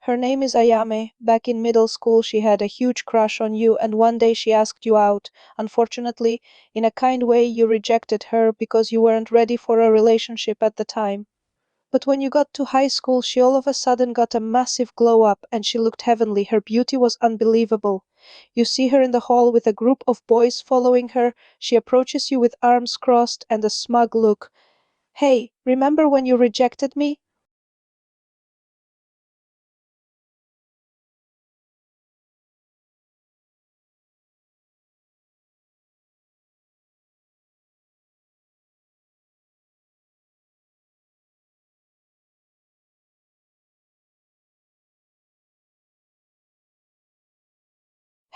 Her name is Ayame. Back in middle school, she had a huge crush on you, and one day she asked you out. Unfortunately, in a kind way, you rejected her because you weren't ready for a relationship at the time. But when you got to high school, she all of a sudden got a massive glow up and she looked heavenly. Her beauty was unbelievable. You see her in the hall with a group of boys following her. She approaches you with arms crossed and a smug look. Hey, remember when you rejected me?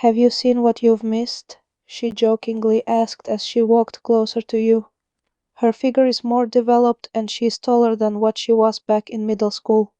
Have you seen what you've missed? She jokingly asked as she walked closer to you. Her figure is more developed and she is taller than what she was back in middle school.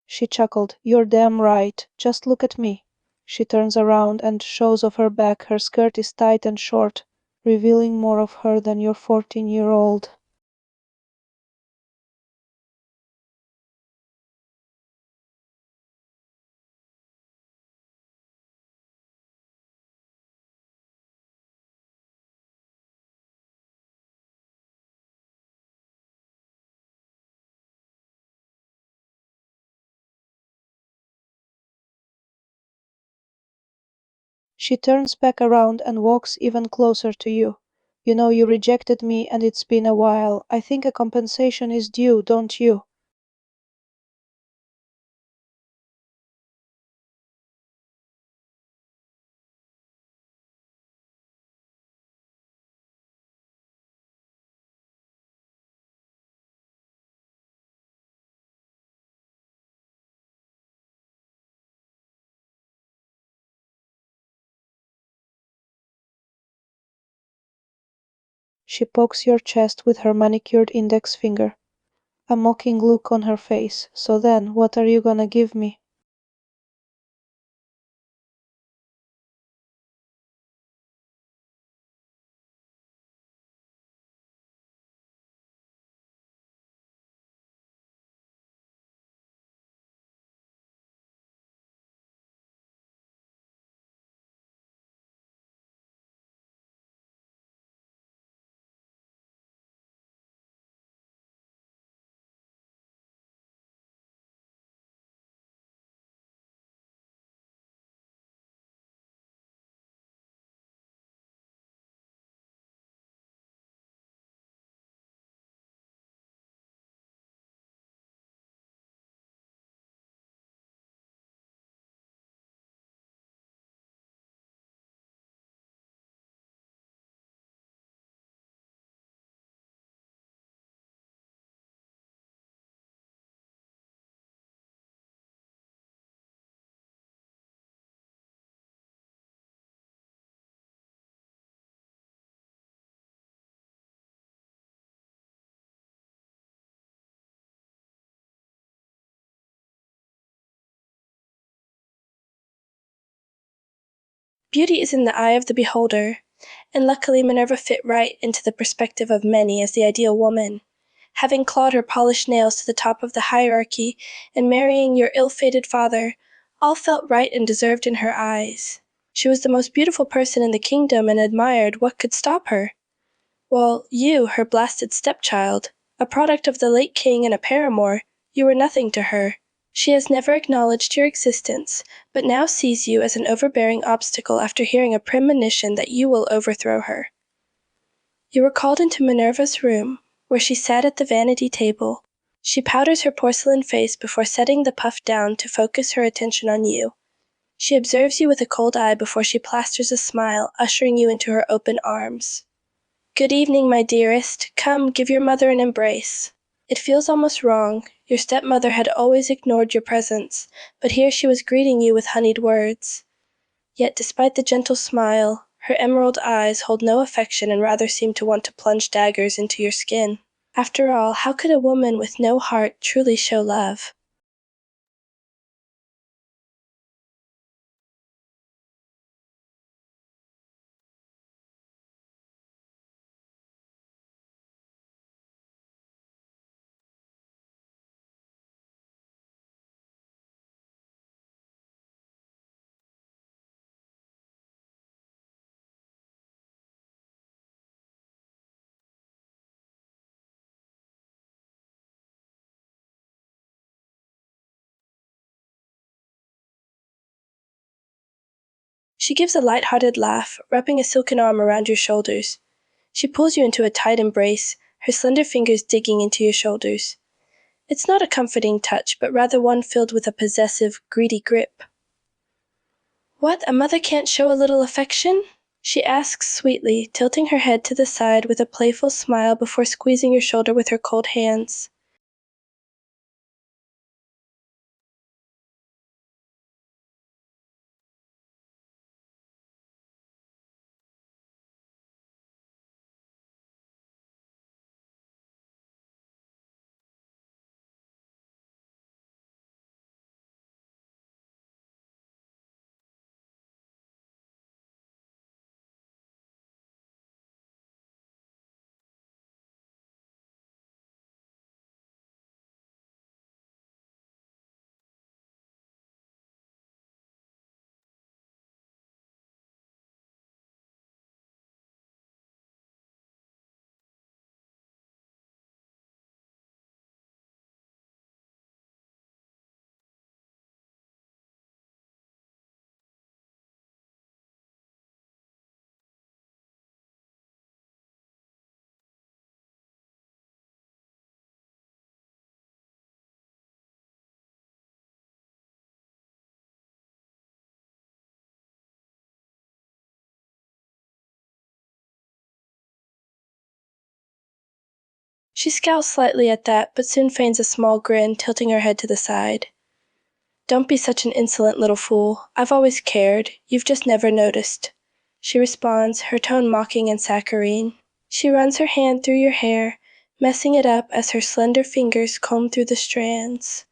She chuckled. You're damn right. Just look at me. She turns around and shows off her back. Her skirt is tight and short, revealing more of her than your 14-year-old. She turns back around and walks even closer to you. You know you rejected me and it's been a while. I think a compensation is due, don't you? She pokes your chest with her manicured index finger, a mocking look on her face. So then, what are you gonna give me? Beauty is in the eye of the beholder, and luckily Minerva fit right into the perspective of many as the ideal woman. Having clawed her polished nails to the top of the hierarchy and marrying your ill-fated father, all felt right and deserved in her eyes. She was the most beautiful person in the kingdom and admired. What could stop her? Well, you, her blasted stepchild, a product of the late king and a paramour, you were nothing to her. She has never acknowledged your existence, but now sees you as an overbearing obstacle after hearing a premonition that you will overthrow her. You were called into Minerva's room, where she sat at the vanity table. She powders her porcelain face before setting the puff down to focus her attention on you. She observes you with a cold eye before she plasters a smile, ushering you into her open arms. Good evening, my dearest. Come, give your mother an embrace. It feels almost wrong. Your stepmother had always ignored your presence, but here she was greeting you with honeyed words. Yet despite the gentle smile, her emerald eyes hold no affection and rather seem to want to plunge daggers into your skin. After all, how could a woman with no heart truly show love? She gives a light-hearted laugh, wrapping a silken arm around your shoulders. She pulls you into a tight embrace, her slender fingers digging into your shoulders. It's not a comforting touch, but rather one filled with a possessive, greedy grip. What, a mother can't show a little affection? She asks sweetly, tilting her head to the side with a playful smile before squeezing your shoulder with her cold hands. She scowls slightly at that, but soon feigns a small grin, tilting her head to the side. Don't be such an insolent little fool. I've always cared. You've just never noticed. She responds, her tone mocking and saccharine. She runs her hand through your hair, messing it up as her slender fingers comb through the strands.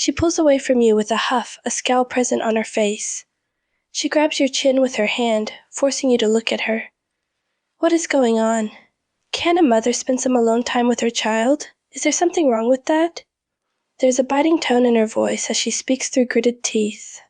She pulls away from you with a huff, a scowl present on her face. She grabs your chin with her hand, forcing you to look at her. What is going on? Can a mother spend some alone time with her child? Is there something wrong with that? There's a biting tone in her voice as she speaks through gritted teeth.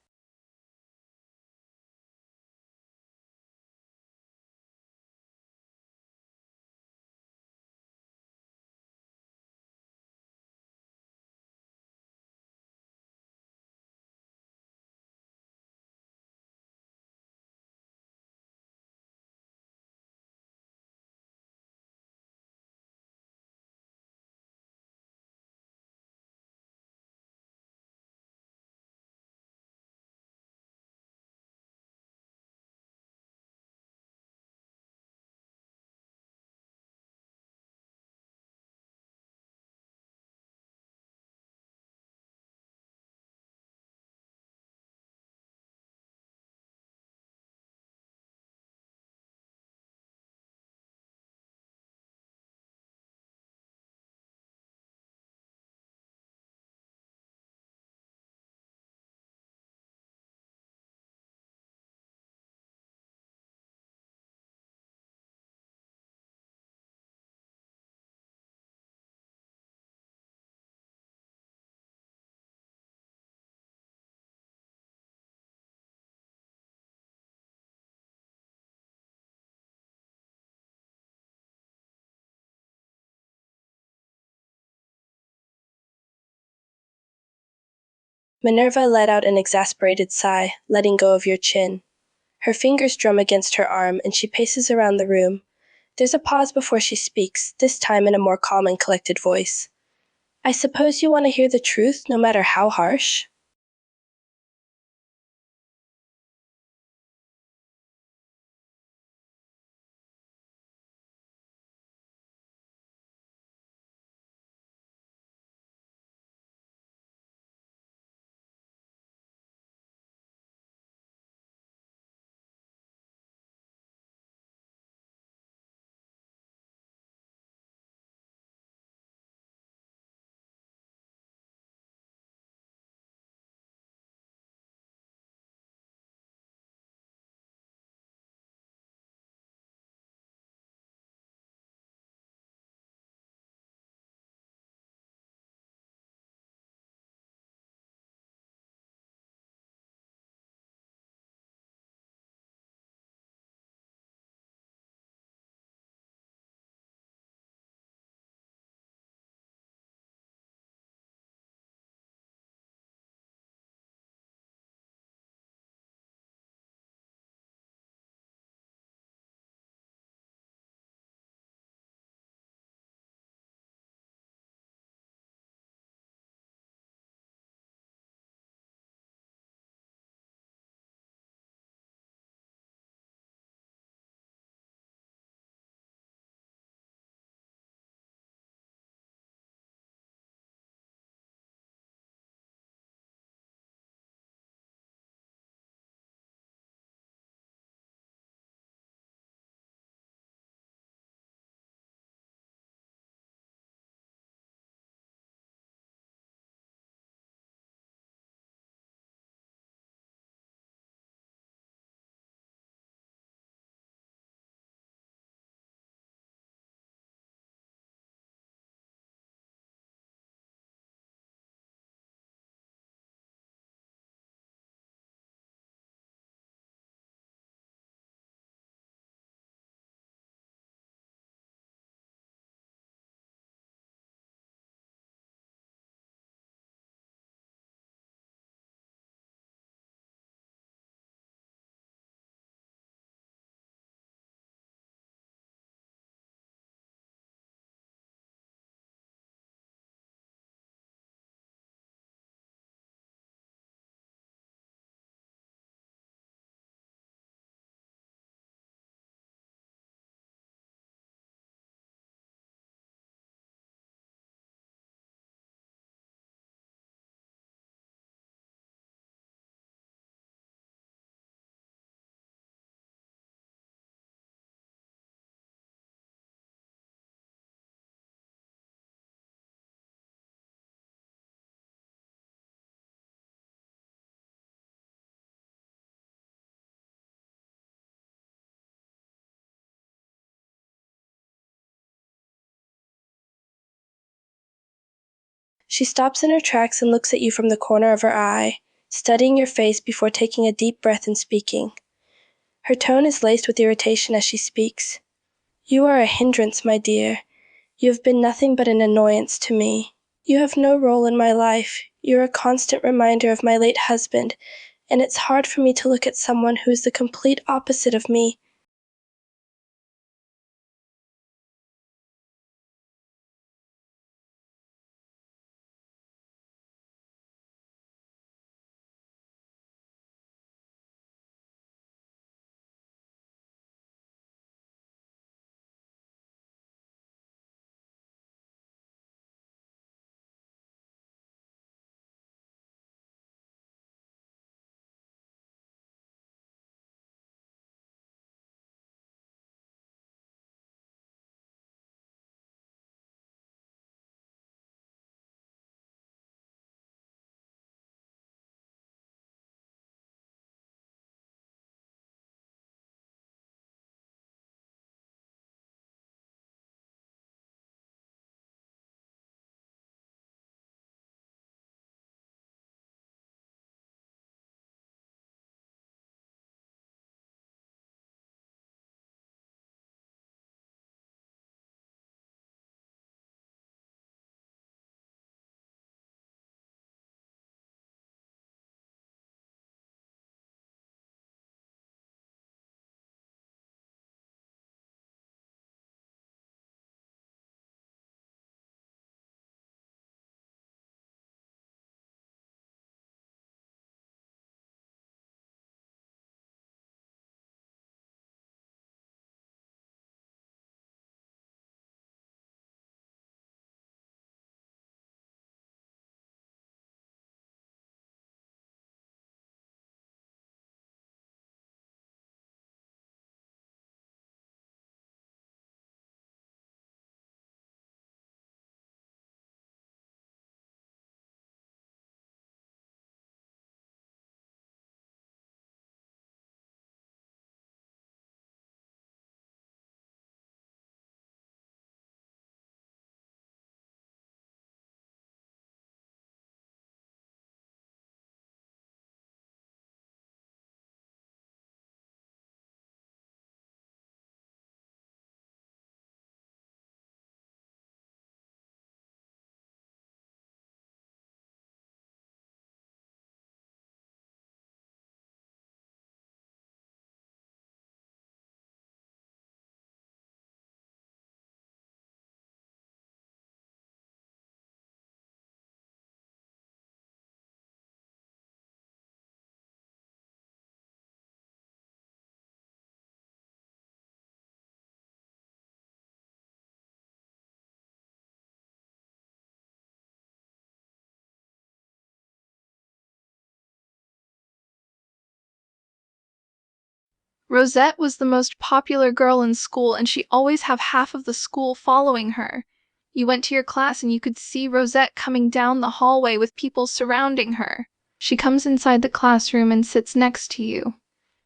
Minerva let out an exasperated sigh, letting go of your chin. Her fingers drum against her arm, and she paces around the room. There's a pause before she speaks, this time in a more calm and collected voice. I suppose you want to hear the truth, no matter how harsh? She stops in her tracks and looks at you from the corner of her eye, studying your face before taking a deep breath and speaking. Her tone is laced with irritation as she speaks. You are a hindrance, my dear. You have been nothing but an annoyance to me. You have no role in my life. You're a constant reminder of my late husband, and it's hard for me to look at someone who is the complete opposite of me. Rosette was the most popular girl in school, and she always have half of the school following her. You went to your class and you could see Rosette coming down the hallway with people surrounding her. She comes inside the classroom and sits next to you.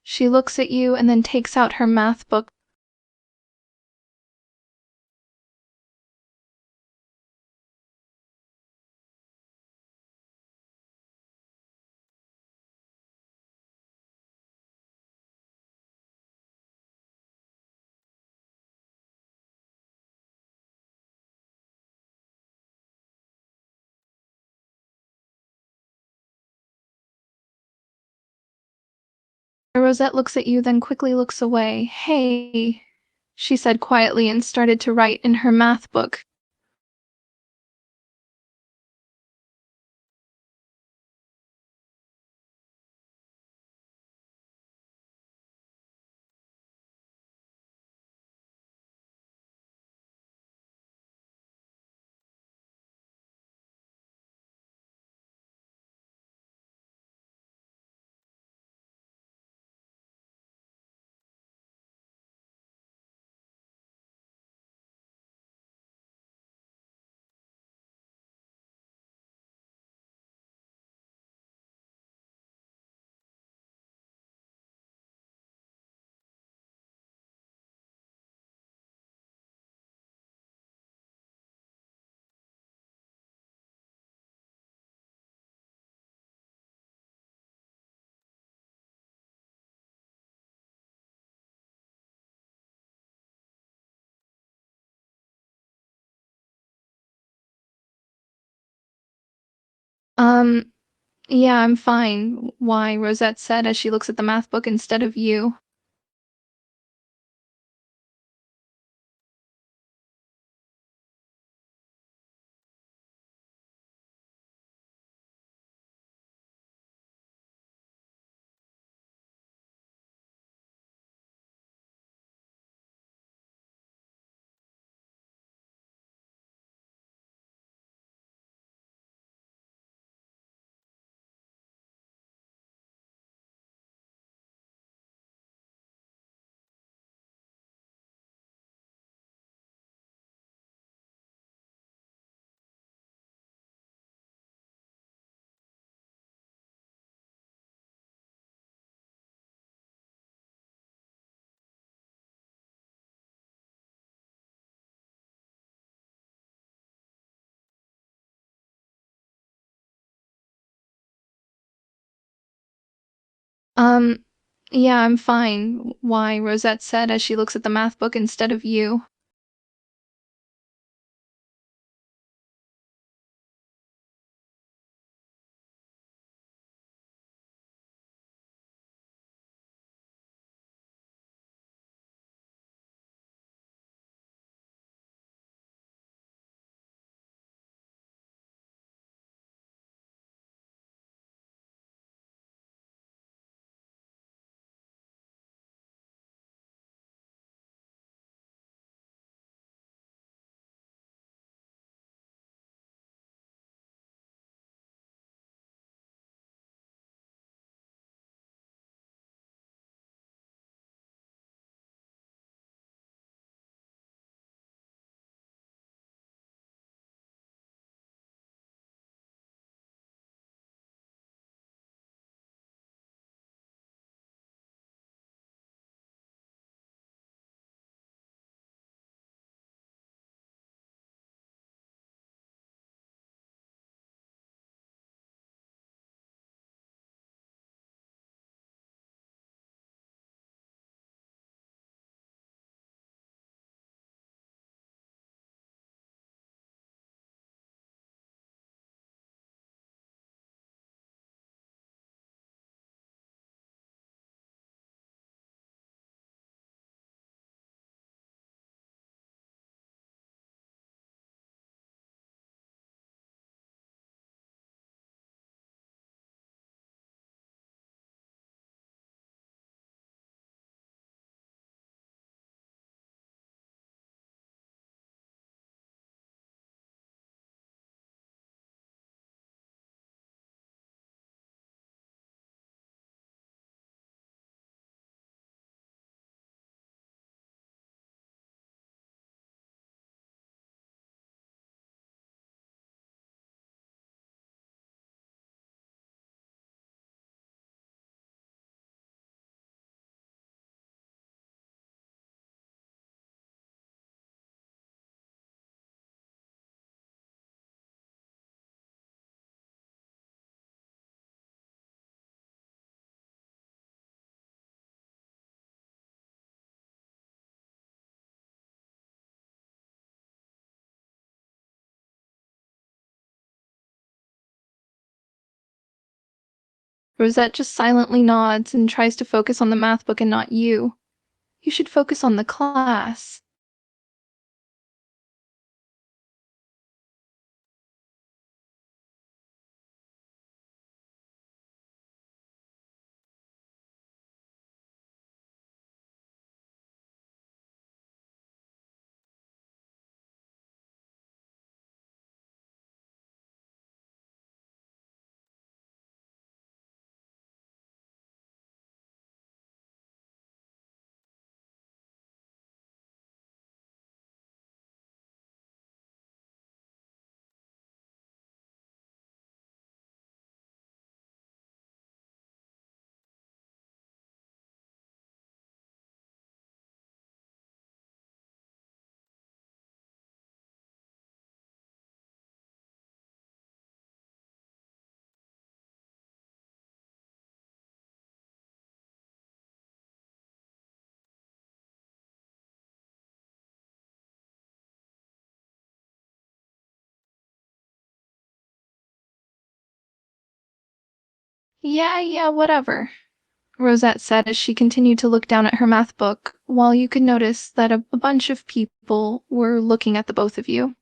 She looks at you and then takes out her math book. Rosette looks at you, then quickly looks away. Hey, she said quietly and started to write in her math book. Um, yeah, I'm fine. Why? Rosette said as she looks at the math book instead of you. Um, yeah, I'm fine. Why? Rosette said as she looks at the math book instead of you. Rosette just silently nods and tries to focus on the math book and not you. You should focus on the class. Yeah, whatever, Rosette said as she continued to look down at her math book, while you could notice that a bunch of people were looking at the both of you.